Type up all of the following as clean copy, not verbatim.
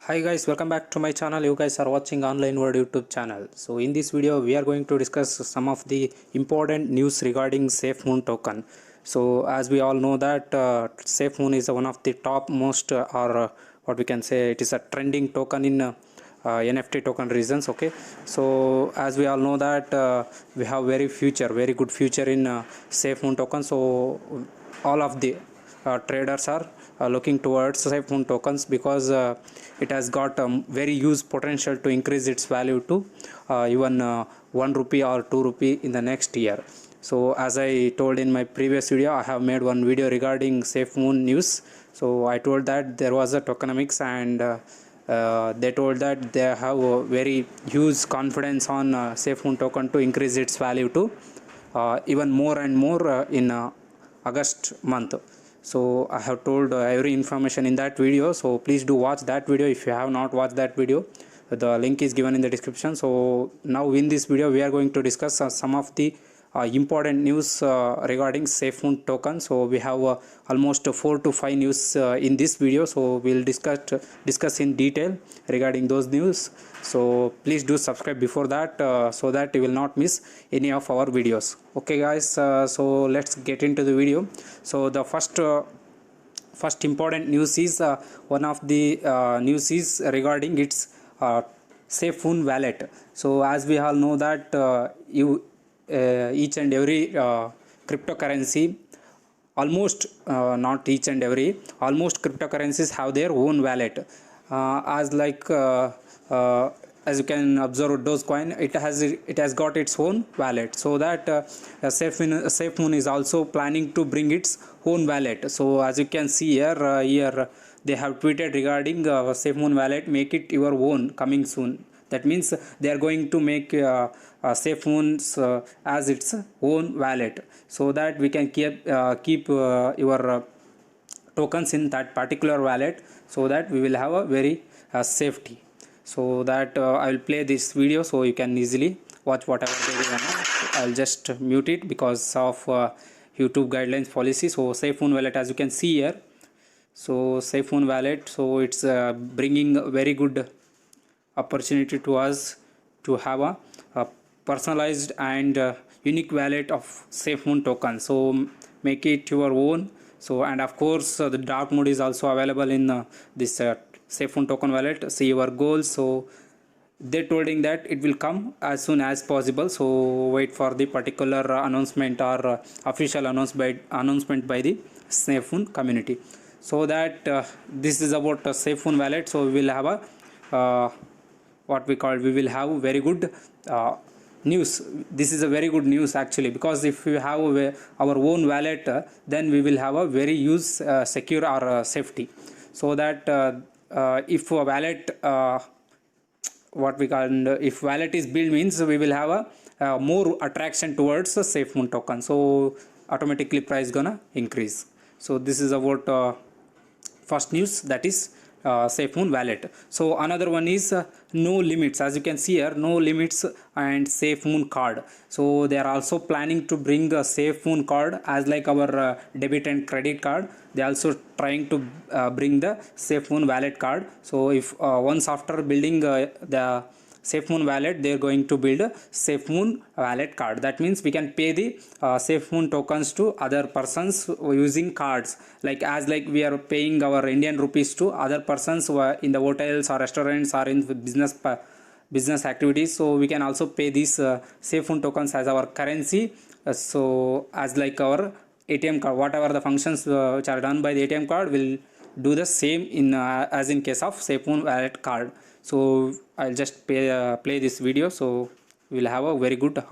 Hi guys, welcome back to my channel. You guys are watching Online World YouTube channel. So in this video we are going to discuss some of the important news regarding SafeMoon token. So as we all know that SafeMoon is one of the top most or what we can say, it is a trending token in NFT token reasons. Okay, so as we all know that we have very good future in SafeMoon token. So all of the traders are looking towards SafeMoon tokens because it has got very huge potential to increase its value to even 1 rupee or 2 rupee in the next year. So as I told in my previous video, I have made one video regarding SafeMoon news. So I told that there was a tokenomics and they told that they have a very huge confidence on SafeMoon token to increase its value to even more and more in August month. So I have told every information in that video, so please do watch that video if you have not watched that video. The link is given in the description. So now in this video we are going to discuss some of the important news regarding SafeMoon token. So we have almost 4 to 5 news in this video, so we'll discuss in detail regarding those news. So please do subscribe before that so that you will not miss any of our videos. Okay guys, so let's get into the video. So the first important news is one of the news is regarding its SafeMoon wallet. So as we all know that each and every cryptocurrency, almost not each and every, almost cryptocurrencies have their own wallet. As like as you can observe, Dogecoin, it has got its own wallet. So that SafeMoon is also planning to bring its own wallet. So as you can see here they have tweeted regarding SafeMoon wallet, make it your own coming soon. That means they are going to make SafeMoon's as its own wallet, so that we can keep your tokens in that particular wallet, so that we will have a very safety. So that I will play this video so you can easily watch whatever they do. I'll just mute it because of YouTube guidelines policy. So SafeMoon wallet, as you can see here, so SafeMoon wallet, so it's bringing very good opportunity to us to have a personalized and unique wallet of SafeMoon token. So make it your own. So and of course the dark mode is also available in this SafeMoon token wallet. See your goals. So they're tolding that it will come as soon as possible. So wait for the particular announcement or official announcement by the SafeMoon community. So that this is about SafeMoon wallet. So we will have a we will have very good news. This is a very good news actually, because if we have our own wallet, then we will have a very secure or safety. So that if a wallet if wallet is built, means we will have a more attraction towards the SafeMoon token, so automatically price gonna increase. So this is about first news, that is SafeMoon wallet. So another one is no limits. As you can see here, no limits and SafeMoon card. So they are also planning to bring a SafeMoon card as like our debit and credit card. They are also trying to bring the SafeMoon wallet card. So if once after building the SafeMoon wallet, they are going to build a SafeMoon wallet card. That means we can pay the SafeMoon tokens to other persons using cards, like as like we are paying our Indian rupees to other persons who are in the hotels or restaurants or in business activities. So we can also pay these SafeMoon tokens as our currency. So as like our ATM card, whatever the functions which are done by the ATM card will do the same in as in case of SafeMoon wallet card. So I'll just play this video, so we'll have a very good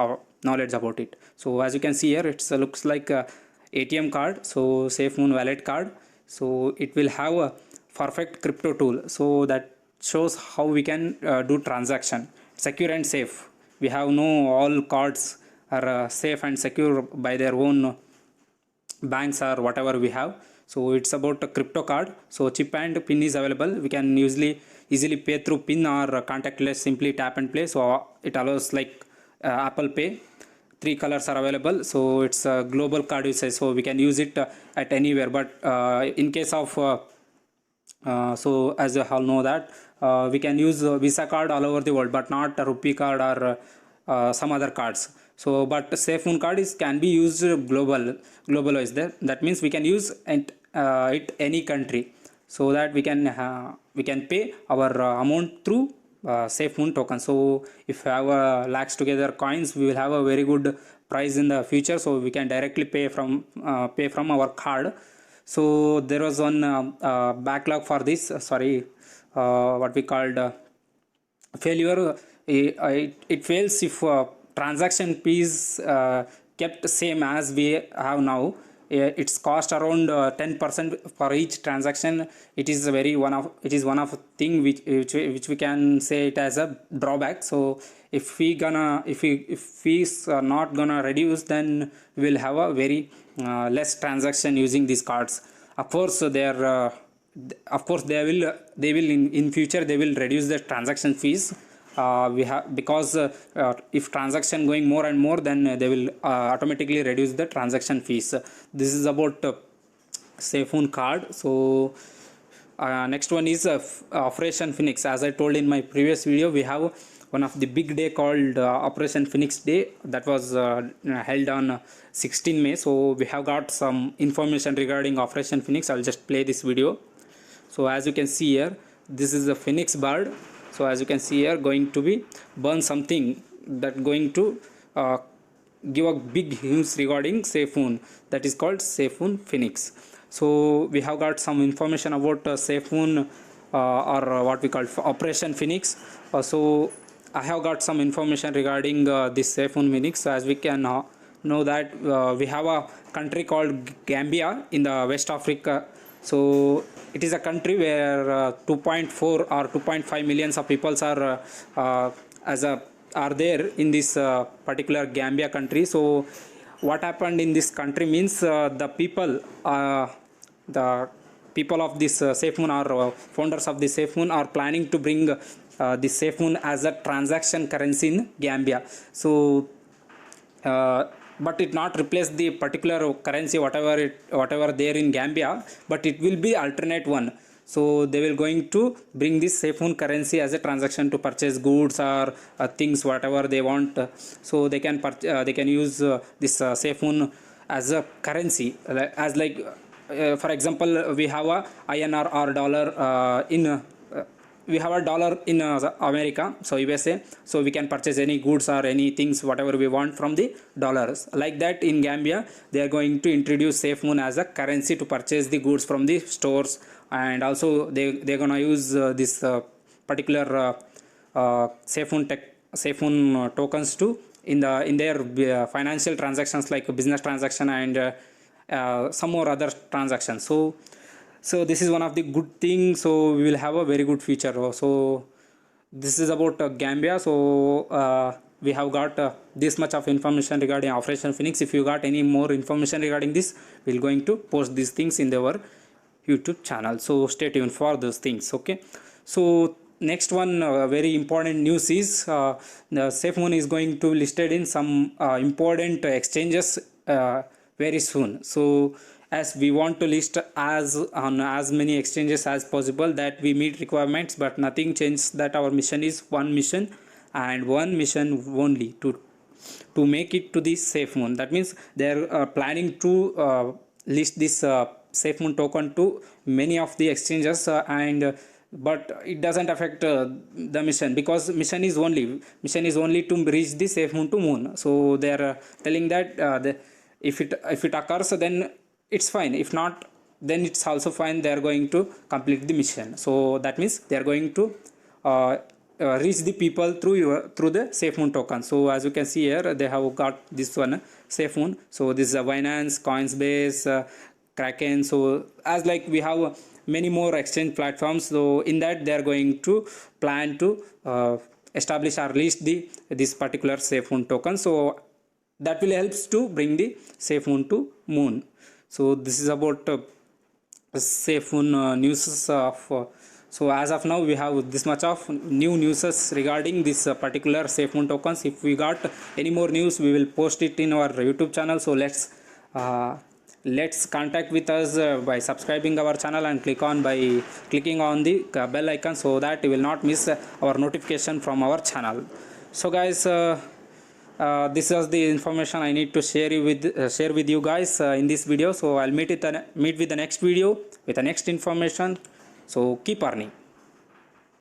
knowledge about it. So as you can see here, it looks like a ATM card, so SafeMoon wallet card. So it will have a perfect crypto tool, so that shows how we can do transaction secure and safe. We have all cards are safe and secure by their own banks or whatever we have. So it's about a crypto card. So chip and pin is available. We can easily pay through pin or contactless, simply tap and play. So it allows like Apple Pay. 3 colors are available. So it's a global card usage, so we can use it at anywhere. But in case of So as you all know that we can use Visa card all over the world, but not a rupee card or some other cards. So but SafeMoon card is can be used globalized. That means we can use it any country, so that we can pay our amount through SafeMoon token. So if we have lakhs together coins, we will have a very good price in the future. So we can directly pay from our card. So there was one backlog for this. What we called failure. It fails if transaction fees kept same as we have now. Its cost around 10% for each transaction. It is one of thing which we can say it as a drawback. So if fees are not gonna reduce, then we will have a very less transaction using these cards. Of course they will in future they will reduce the transaction fees. We have because if transaction going more and more, then they will automatically reduce the transaction fees. This is about SafeMoon card. So next one is Operation Phoenix. As I told in my previous video, we have one of the big day called Operation Phoenix Day that was held on 16 May. So we have got some information regarding Operation Phoenix. I'll just play this video. So as you can see here, this is a phoenix bird. So as you can see here, going to be burn something that going to give a big news regarding SafeMoon, that is called SafeMoon Phoenix. So we have got some information about SafeMoon or what we call Operation Phoenix. So I have got some information regarding this SafeMoon Phoenix. So as we can know that we have a country called Gambia in the West Africa. So it is a country where 2.4 or 2.5 millions of peoples are there in this particular Gambia country. So what happened in this country means the people of this SafeMoon or founders of this SafeMoon are planning to bring this SafeMoon as a transaction currency in Gambia. So but it not replace the particular currency whatever there in Gambia, but it will be alternate one. So they will going to bring this SafeMoon currency as a transaction to purchase goods or things whatever they want. So they can use this SafeMoon as a currency, as like for example we have a INR or dollar we have a dollar in America, so USA. So we can purchase any goods or any things whatever we want from the dollars. Like that in Gambia, they are going to introduce SafeMoon as a currency to purchase the goods from the stores, and also they're gonna use this particular SafeMoon tokens to in their financial transactions like business transaction and some more other transactions. So this is one of the good things. So we will have a very good future. So this is about Gambia. So we have got this much of information regarding Operation Phoenix. If you got any more information regarding this, we're going to post these things in our YouTube channel. So stay tuned for those things. Okay. So next one very important news is the SafeMoon is going to listed in some important exchanges very soon. So as we want to list on as many exchanges as possible that we meet requirements, but nothing changes that our mission is one mission and one mission only, to make it to the SafeMoon. That means they're planning to list this SafeMoon token to many of the exchanges but it doesn't affect the mission, because mission is only to reach the SafeMoon to moon. So they are telling that if it occurs, then it's fine. If not, then it's also fine. They are going to complete the mission. So that means they are going to reach the people through the SafeMoon token. So as you can see here, they have got this one SafeMoon. So this is a Binance, Coinsbase, Kraken. So as like we have many more exchange platforms. So in that they are going to plan to establish or list this particular SafeMoon token. So that will helps to bring the SafeMoon to moon. So this is about SafeMoon news so as of now we have this much of new news regarding this particular SafeMoon tokens. If we got any more news, we will post it in our YouTube channel. So let's let's contact with us by subscribing our channel and clicking on the bell icon, so that you will not miss our notification from our channel. So guys, this is the information I need to share with you guys in this video. So I'll meet with the next video with the next information. So keep earning.